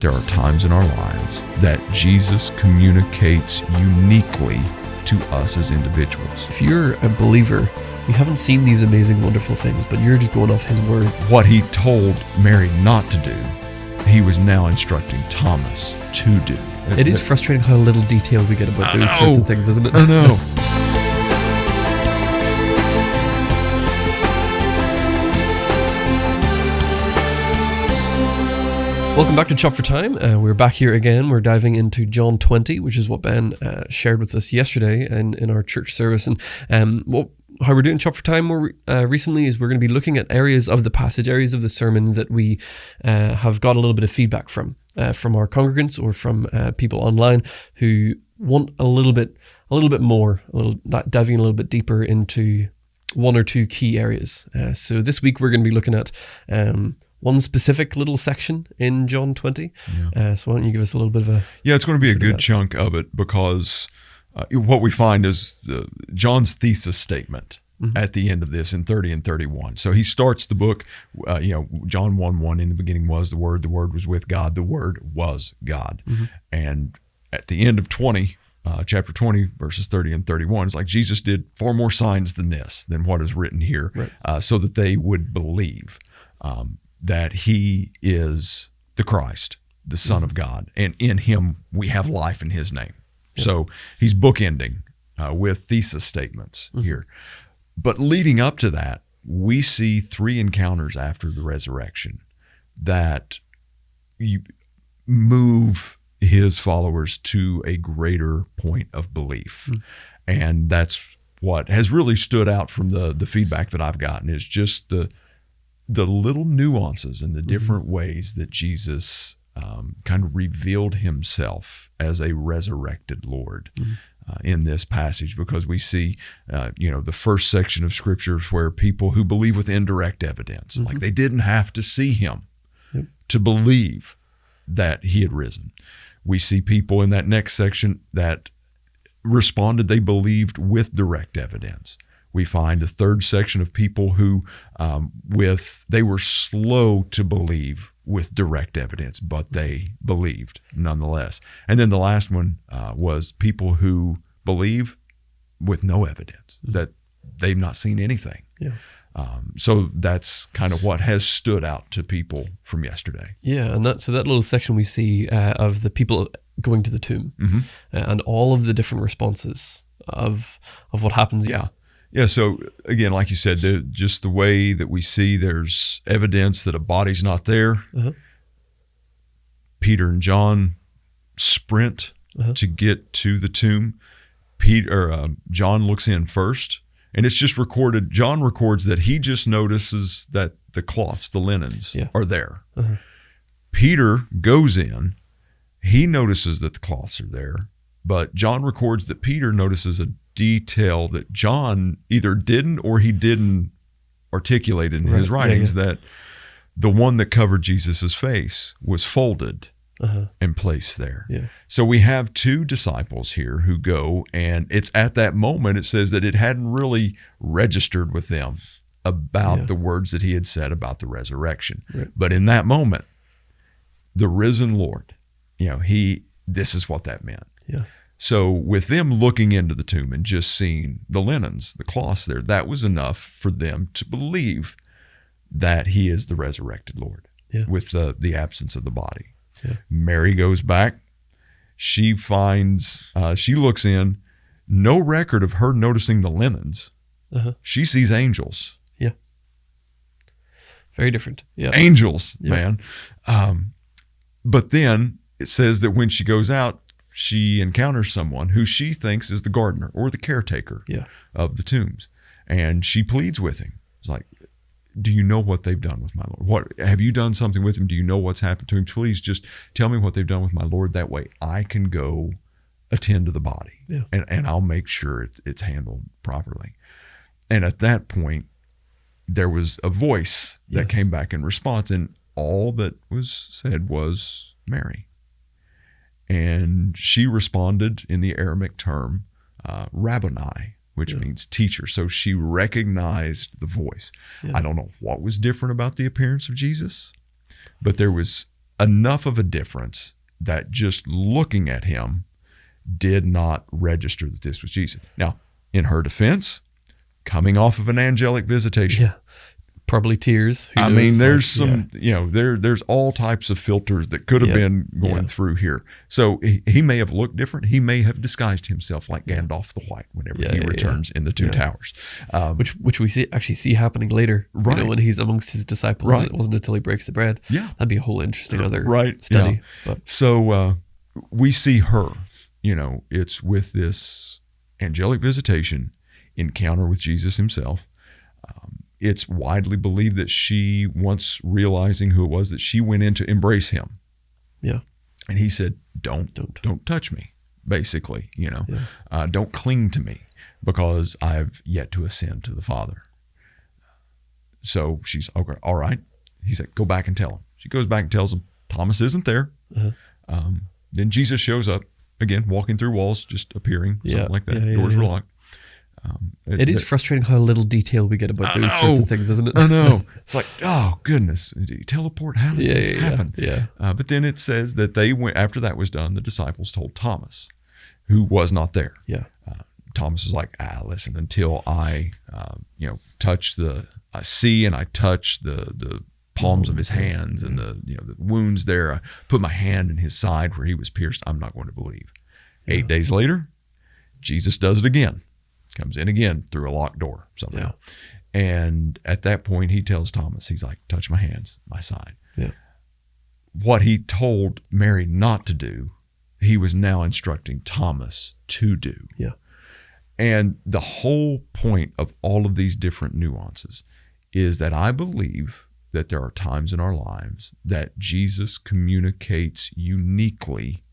There are times in our lives that Jesus communicates uniquely to us as individuals. If you're a believer, you haven't seen these amazing, wonderful things, but you're just going off his word. What he told Mary not to do, he was now instructing Thomas to do. It is frustrating how little detail we get about those sorts of things, isn't it? I know. Welcome back to Chop for Time. We're back here again. We're diving into John 20, which is what Ben shared with us yesterday in our church service. And how we're doing Chop for Time more recently is we're going to be looking at areas of the passage, areas of the sermon that we have got a little bit of feedback from our congregants or from people online who want a little bit more, diving a little bit deeper into one or two key areas. So this week we're going to be looking at one specific little section in John 20. Yeah. So why don't you give us a little bit of a... Yeah, it's going to be a good chunk of it because what we find is John's thesis statement at the end of this in 30 and 31. So he starts the book, John 1:1, in the beginning was the Word was with God, the Word was God. And at the end of 20, chapter 20, verses 30 and 31, it's like Jesus did far more signs than what is written here, right. So that they would believe that he is the Christ, the Son of God, and in him we have life in his name. Yeah. So he's bookending with thesis statements here. But leading up to that, we see three encounters after the resurrection that move his followers to a greater point of belief. And that's what has really stood out from the feedback that I've gotten, is just the little nuances and the different ways that Jesus kind of revealed himself as a resurrected Lord in this passage, because we see, the first section of scriptures where people who believe with indirect evidence, like they didn't have to see him to believe that he had risen. We see people in that next section that responded, they believed with direct evidence. We find a third section of people who they were slow to believe with direct evidence, but they believed nonetheless. And then the last one was people who believe with no evidence, that they've not seen anything. Yeah. So that's kind of what has stood out to people from yesterday. Yeah, and that little section we see of the people going to the tomb and all of the different responses of what happens. Yeah, so again, like you said, just the way that we see there's evidence that a body's not there. Peter and John sprint to get to the tomb. John looks in first, and it's just recorded. John records that he just notices that the cloths, the linens, are there. Peter goes in. He notices that the cloths are there, but John records that Peter notices a detail that John either didn't or he didn't articulate in his writings, that the one that covered Jesus's face was folded and placed there. Yeah. So we have two disciples here who go, and it's at that moment it says that it hadn't really registered with them about the words that he had said about the resurrection. Right. But in that moment, the risen Lord, this is what that meant. Yeah. So with them looking into the tomb and just seeing the linens, the cloths there, that was enough for them to believe that he is the resurrected Lord with the absence of the body. Yeah. Mary goes back. She finds, she looks in, no record of her noticing the linens. She sees angels. Yeah. Very different. Yeah. Angels, man. But then it says that when she goes out, she encounters someone who she thinks is the gardener or the caretaker of the tombs. And she pleads with him. It's like, do you know what they've done with my Lord? What have you done something with him? Do you know what's happened to him? Please just tell me what they've done with my Lord. That way I can go attend to the body and I'll make sure it's handled properly. And at that point, there was a voice that came back in response, and all that was said was Mary. And she responded in the Aramaic term, Rabboni, which means teacher. So she recognized the voice. Yeah. I don't know what was different about the appearance of Jesus, but there was enough of a difference that just looking at him did not register that this was Jesus. Now, in her defense, coming off of an angelic visitation, Yeah. Probably tears. Who I mean, knows? there's Like, some, there's all types of filters that could have been going through here. So he may have looked different. He may have disguised himself like Gandalf the White whenever he returns in the Two Towers. Which we see happening later, Right. when he's amongst his disciples. Right. It wasn't until he breaks the bread. Yeah. That'd be a whole interesting other Right. study. Yeah. But So we see her, it's with this angelic visitation, encounter with Jesus himself. It's widely believed that she, once realizing who it was, that she went in to embrace him. yeah, And he said, don't touch me, basically, don't cling to me because I've yet to ascend to the Father. So she's, okay, all right. He said, go back and tell him. She goes back and tells him, Thomas isn't there. Then Jesus shows up, again, walking through walls, just appearing, something like that. Doors were locked. it is frustrating how little detail we get about those sorts of things, isn't it? I know. It's like, oh goodness, did he teleport? How did this happen? Yeah. But then it says that they went, after that was done, the disciples told Thomas, who was not there. Yeah. Thomas was like, listen, until I, I see and I touch the palms of his hands and the wounds there. I put my hand in his side where he was pierced. I'm not going to believe. 8 days later, Jesus does it again. Comes in again through a locked door somehow. Yeah. And at that point, he tells Thomas, he's like, touch my hands, my side. Yeah. What he told Mary not to do, he was now instructing Thomas to do. Yeah. And the whole point of all of these different nuances is that I believe that there are times in our lives that Jesus communicates uniquely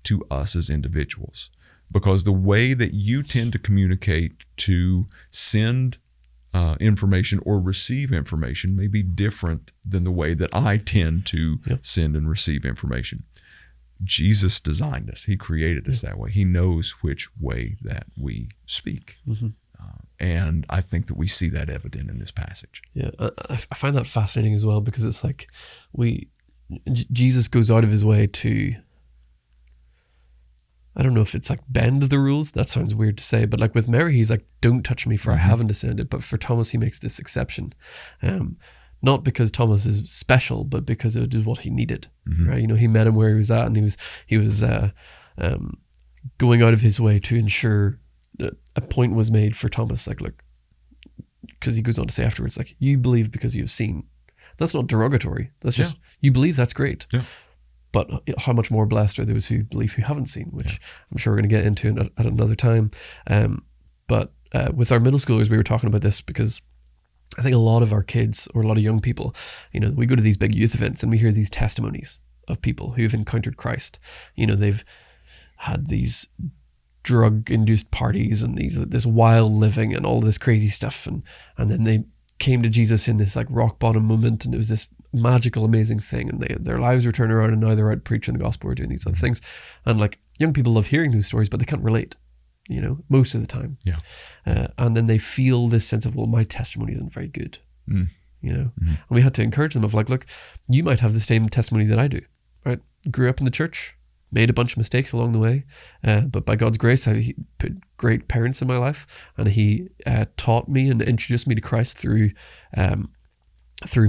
to us as individuals. Because the way that you tend to communicate, to send information or receive information may be different than the way that I tend to send and receive information. Jesus designed us. He created us that way. He knows which way that we speak. Mm-hmm. And I think that we see that evident in this passage. Yeah, I find that fascinating as well, because it's like Jesus goes out of his way to, I don't know if it's like bend the rules. That sounds weird to say, but like with Mary, he's like, don't touch me for I haven't ascended. But for Thomas, he makes this exception. Not because Thomas is special, but because it was what he needed, right? He met him where he was at, and he was going out of his way to ensure that a point was made for Thomas. Like, look, because he goes on to say afterwards, like, you believe because you've seen. That's not derogatory. That's just, you believe, that's great. Yeah. But how much more blessed are those who believe who haven't seen, which I'm sure we're going to get into at another time. But with our middle schoolers, we were talking about this because I think a lot of our kids, or a lot of young people, we go to these big youth events and we hear these testimonies of people who've encountered Christ. They've had these drug-induced parties and this wild living and all this crazy stuff, and then they came to Jesus in this like rock bottom moment, and it was this magical, amazing thing, and their lives were turned around, and now they're out preaching the gospel or doing these other things. And like, young people love hearing those stories, but they can't relate, most of the time. Yeah. And then they feel this sense of, well, my testimony isn't very good. And we had to encourage them of like, look, you might have the same testimony that I do, right? Grew up in the church, made a bunch of mistakes along the way, but by God's grace, he put great parents in my life, and he taught me and introduced me to Christ through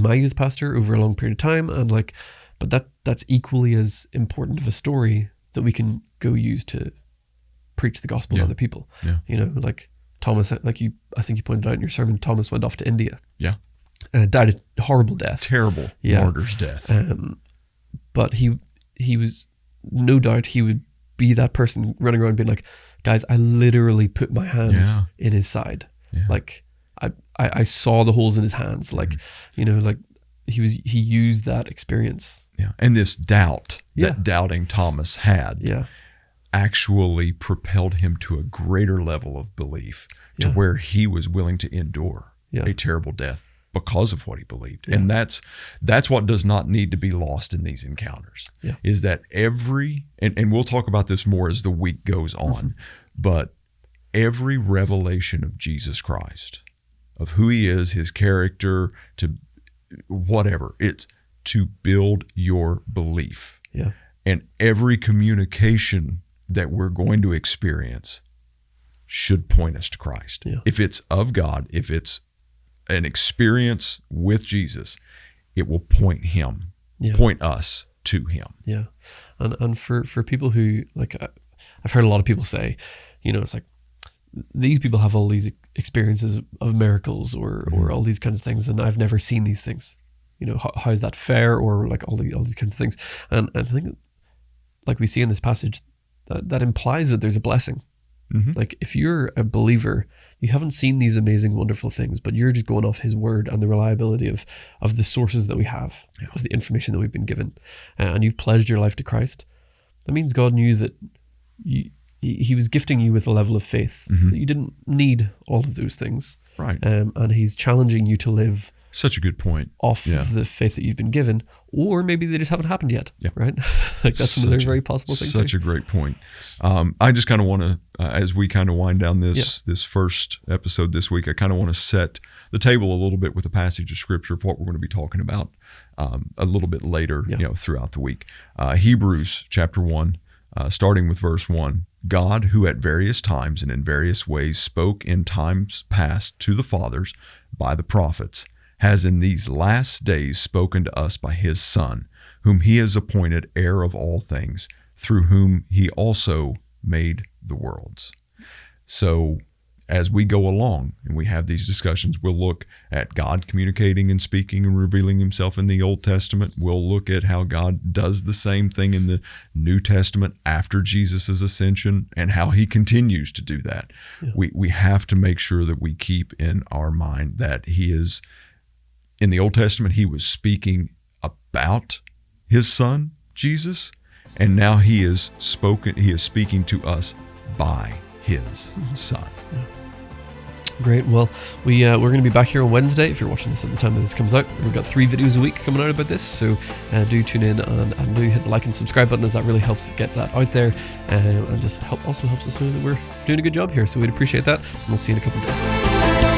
my youth pastor over a long period of time. And like, but that's equally as important of a story that we can go use to preach the gospel to other people. Yeah. Like Thomas, I think you pointed out in your sermon, Thomas went off to India. Yeah. Died a horrible death. Terrible martyr's death. But he was, no doubt he would be that person running around being like, guys, I literally put my hands in his side. Yeah. Like I saw the holes in his hands. Like, like he used that experience. Yeah. And this doubt that doubting Thomas had actually propelled him to a greater level of belief, to where he was willing to endure a terrible death because of what he believed. And that's what does not need to be lost in these encounters, is that and we'll talk about this more as the week goes on, but every revelation of Jesus Christ, of who he is, his character, to whatever, to build your belief. Yeah. And every communication that we're going to experience should point us to Christ. Yeah. If it's of God, if it's an experience with Jesus, it will point us to him. Yeah. And for people who, like, I've heard a lot of people say, it's like, these people have all these experiences of miracles or all these kinds of things, and I've never seen these things. How is that fair? Or like all these kinds of things. And I think, like we see in this passage, that implies that there's a blessing. Mm-hmm. Like, if you're a believer, you haven't seen these amazing, wonderful things, but you're just going off his word and the reliability of the sources that we have, of the information that we've been given, and you've pledged your life to Christ. That means God knew that he was gifting you with a level of faith that you didn't need all of those things. Right. And he's challenging you to live such a good point off of the faith that you've been given, or maybe they just haven't happened yet. Yeah. Right. Like, that's another very possible thing. Such a great point. I just kind of want to, as we kind of wind down this first episode this week, I kind of want to set the table a little bit with a passage of scripture of what we're going to be talking about a little bit later, throughout the week. Hebrews chapter 1, starting with verse 1. God, who at various times and in various ways spoke in times past to the fathers by the prophets, has in these last days spoken to us by his Son, whom he has appointed heir of all things, through whom he also made the worlds. So as we go along and we have these discussions, we'll look at God communicating and speaking and revealing himself in the Old Testament. We'll look at how God does the same thing in the New Testament after Jesus' ascension and how he continues to do that. Yeah. We have to make sure that we keep in our mind that he is, in the Old Testament, he was speaking about his Son, Jesus, and now he is speaking to us by his Son. Yeah. Great. Well, we're going to be back here on Wednesday. If you're watching this at the time that this comes out, we've got 3 videos a week coming out about this, so do tune in and do hit the like and subscribe button, as that really helps get that out there, and just also helps us know that we're doing a good job here. So we'd appreciate that, and we'll see you in a couple of days.